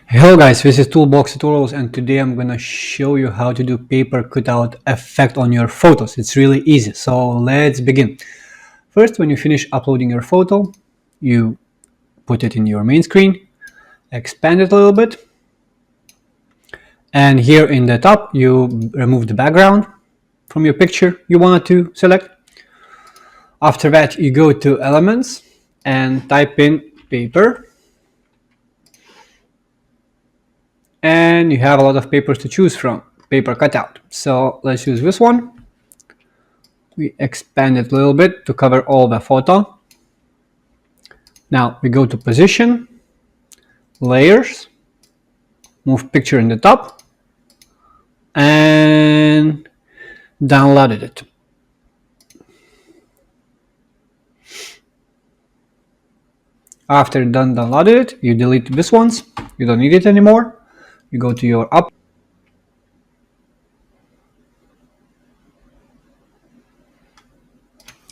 Hello guys, this is Toolbox Tutorials and today I'm gonna show you how to do paper cutout effect on your photos. It's really easy, so let's begin. First, when you finish uploading your photo, you put it in your main screen, expand it a little bit, and here in the top you remove the background from your picture you wanted to select. After that, you go to Elements and type in paper. And you have a lot of papers to choose from, paper cutout. So let's use this one. We expand it a little bit to cover all the photo. Now we go to position, layers, move picture in the top, and downloaded it. After done downloaded it, you delete this ones. You don't need it anymore. You go to your up.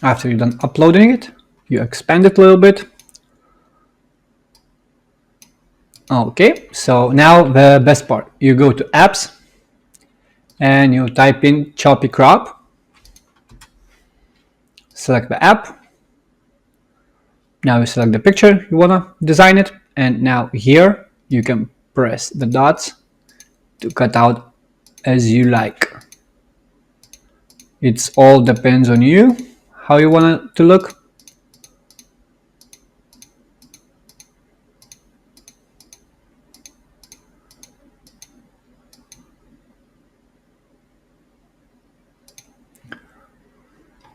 After you're done uploading it, you expand it a little bit. Okay, so now the best part. You go to apps and you type in choppy crop. Select the app. Now you select the picture you wanna design it, and now here you can press the dots to cut out as you like. It's all depends on you how you want it to look.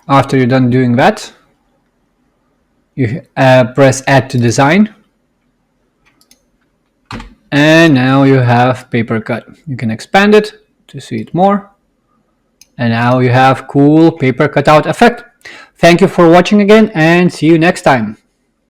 After you're done doing that, you press add to design, and now you have paper cut. You can expand it to see it more, and now you have cool paper cutout effect. Thank you for watching again, and see you next time.